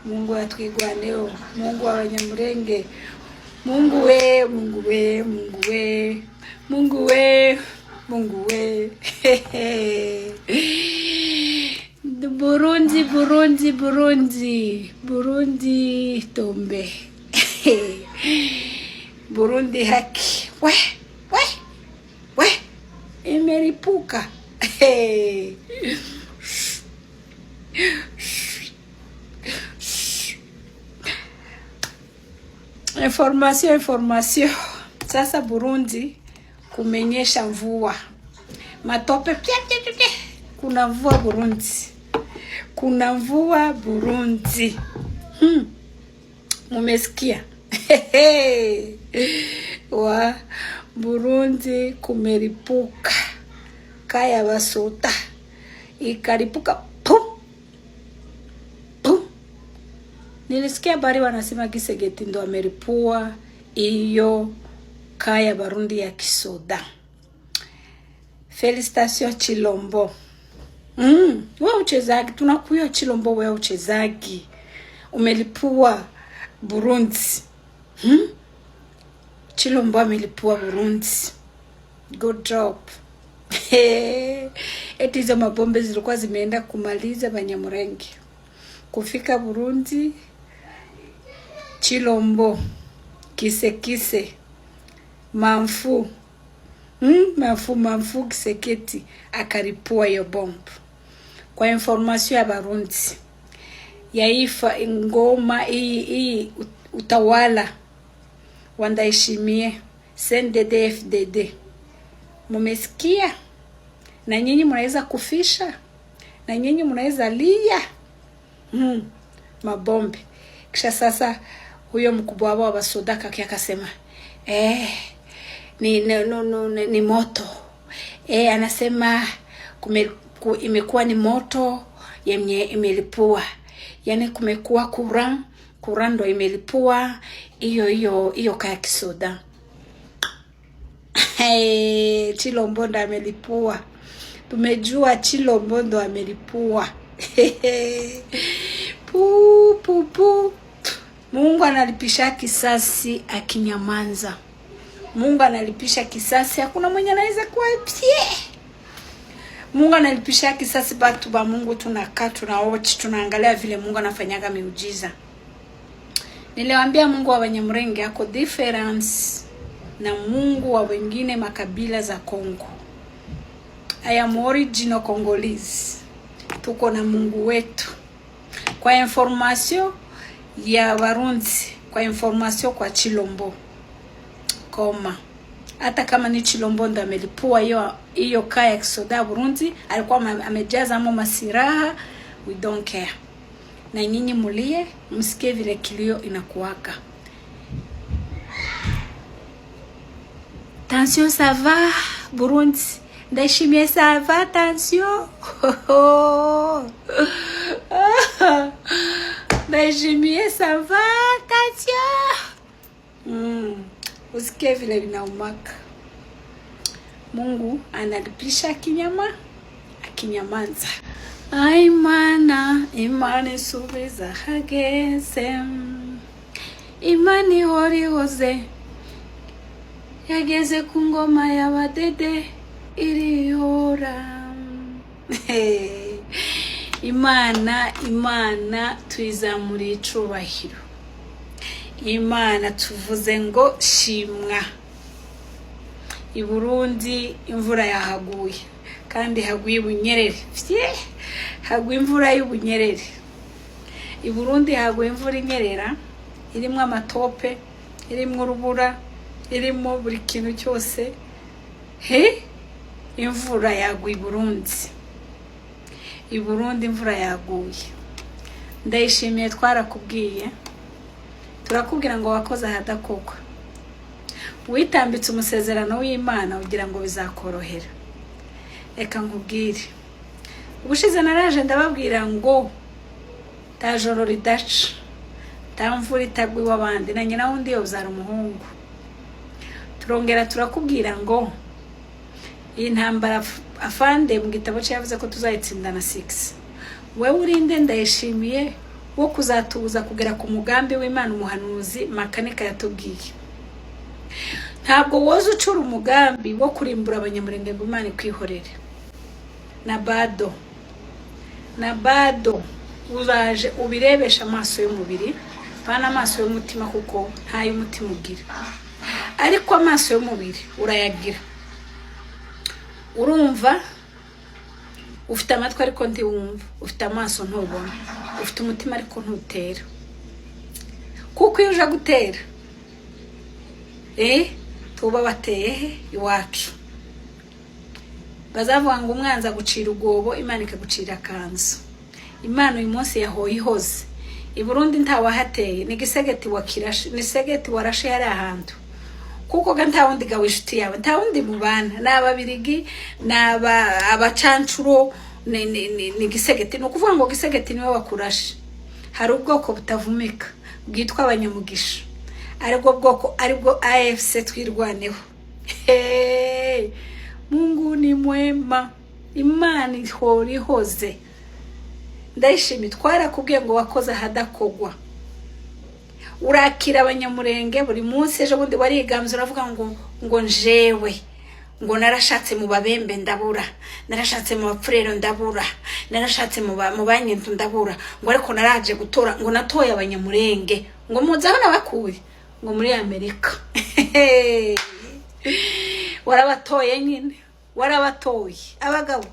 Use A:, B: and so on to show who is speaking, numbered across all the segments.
A: Mungu atwigwaneo, Mungu w'Abanyamulenge, Mungu we, Mungu we, Mungu we, Mungu we, Mungu we. Burundi, Burundi, Burundi, Burundi tombe. Burundi haki. We, imeripuka. Information. Sasa Burundi kumenyesha mvua. Matope kuna mvua Burundi. Kuna mvua Burundi. Mumesikia? Wa Burundi kumeripuka. Kaya Basota. Ikaripuka. Nilisikia habari wanasema Kisegeti ndo ameripua iyo kaya Barundi ya Kisoda. Felicitation Chilombo. Wewe uchezagi, tunakuya Chilombo, wewe uchezagi. Umelipua Burundi. Chilombo amelipua Burundi. Good job. Eti hizo mabombe zilikuwa zimeenda kumaliza Banyamulenge. Kufika Burundi, Chilombo, Kisekise, Mamfu, Mamfu Kiseketi akaripua hiyo bombu. Kwa information ya Barundi, yaifa ngoma hii utawala Ndayishimiye CNDD-FDD. Mumesikia? Na nyinyi mnaweza kufisha, na nyinyi mnaweza lia. Mabombe. Kisha sasa huyo mkubwa wao wa Basoda akasema ni moto. Anasema imekuwa ni moto yenye imelipua. Yani kumekuwa Kuran ndo imelipua hiyo kaya Kisoda. Chilombo ndo amelipua. Tumejua Chilombo ndo amelipua. Pu. Mungu analipisha kisasi akinyamanza. Mungu analipisha kisasi, hakuna mwenye anaweza kuapie. Mungu analipisha kisasi, batu ba Mungu tunakaa tunaochi tunaangalia vile Mungu anafanyaga miujiza. Niliwaambia Mungu wa Banyamulenge ako difference na Mungu wa wengine makabila za Kongo. I am original Congolese. Tuko na Mungu wetu. Kwa information ya Barundi, kwa information kwa Chilombo. Koma. Hata kama ni Chilombo ndo amelipua hiyo kaya Kisoda Burundi, alikuwa amejaza masiraha, we don't care. Na nyinyi mulie, msikie vile kilio inakuwaka. Tension ça va Burundi? Ndayishimiye ça va tension? Ndayishimiye ça va tension? Usikie vile vinaumaka. Mungu analipisha akinyamanza. Imani subiza hageze. Imani hori hoze. Yageze ku ngoma y'abadede irihora. Imana tuyizamura icubahiro. Imana tuvuze ngo shimwa. I Burundi imvura yahaguye kandi haguye Bunyerere. Haguye imvura y'Ubunyerere. I Burundi haguye imvura inyerera, irimo amatope, irimo urubura, irimo buri kintu cyose. Imvura yaguye I Burundi imvura yaguye. Ndayishimiye twarakubwiye. Turakubwira ngo wakoze ahadakogwa. Witambitse umusezerano w'Imana ugira ngo bizakorohera. Reka nkubwire. Ubushize naraje ndababwira ngo tajoro ridaca, tamvura itagwa iw'abandi, na nyina wundi yozara umuhungu. Turongera turakubwira ngo iyi ntambara afande mu gitabo cyavuze ko tuzayitsindana 6. Wewe urinde Ndayishimiye wo kuzatubuza kugera ku mugambi w'Imana umuhanuzi Makanika yatubwiye. Ntabwo woza ucura umugambi wo kurimbura abanyamurenge ngo Imana ikwihorere. Na bado uraje ubirebesha amaso y'umubiri, bana amaso y'umutima, kuko nta y'umutima ugira, ariko amaso y'umubiri urayagira. Urumva, ufite amatwi ariko ntiwumva, ufite amaso ntubona, ufite umutima ariko ntutera. Kuko iyo uje gutera tuba bateye iwacu. Bazavuga ngo umwanza gucira ugobo, Imana ikagucira akanzu. Imana uyu munsi yahoye ihoze. I Burundi ntawahateye, ni gisegeti wakirashe, ni segeti warashe yari ahantu. Kuko ga nta wundi ga wishuti yawe, nta wundi mubana, n'ababirigi, n'abacancuro, ni gisegeti. No kuvuga ngo gisegeti niwe wakurashe. Hari ubwoko butavumika bwitwa abanyamugisha. Aribwo bwoko, aribwo AFC twirwaneho. Mungu ni mwema, Imana ihora ihoze. Ndayishimiye, twarakubwiye ngo wakoze ahadakogwa. Urakira abanyamurenge buri munsi. Ejo bundi warigambye uravuga ngo njewe, ngo narashatse mu babembe ndabura, narashatse mu bapfurero ndabura, narashatse mu banyento ndabura, ngo ariko naraje gutora, ngo natoye abanyamurenge, ngo muzaho nabakuye, ngo muri Amerika. Warabatoye nyine, warabatoye abagabo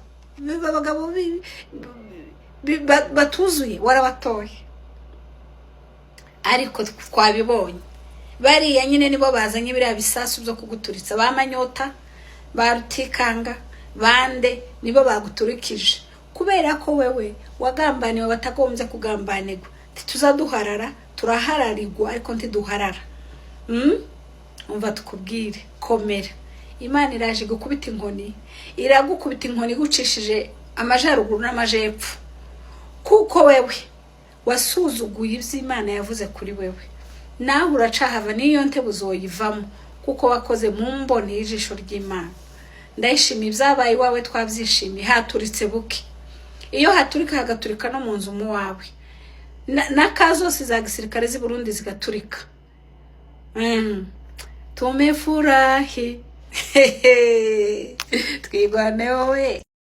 A: batuzuye, warabatoye. Ariko twabibonye bariya nyine nibo bazanye biriya bisasu byo kuguturitsa. Bamanyota, barutikanga, bande nibo baguturikije, kubera ko wewe wagambaniwe batagombye kugambanirwa. Tuzaduharara, turahararirwa ariko ntiduharara. Umva tukubwire, komera. Imana iraje gukubita inkoni, iragukubita inkoni gucishije amajaruguru n'amajepfo, kuko wewe wasuzuguye ivy'Imana yavuze kuri wewe. Nawe uracahava niyo ntebe uzoyivamo, kuko wakoze mu mboni y'ijisho ry'Imana. Ndayishimiye ibyabaye iwawe, twabyishimiye. Haturitse buke, iyo haturika hagaturika no mu nzu mu wawe, n'akazose za gisirikare z'i Burundi zigaturika. Tumefurahi. Twigwaneho we.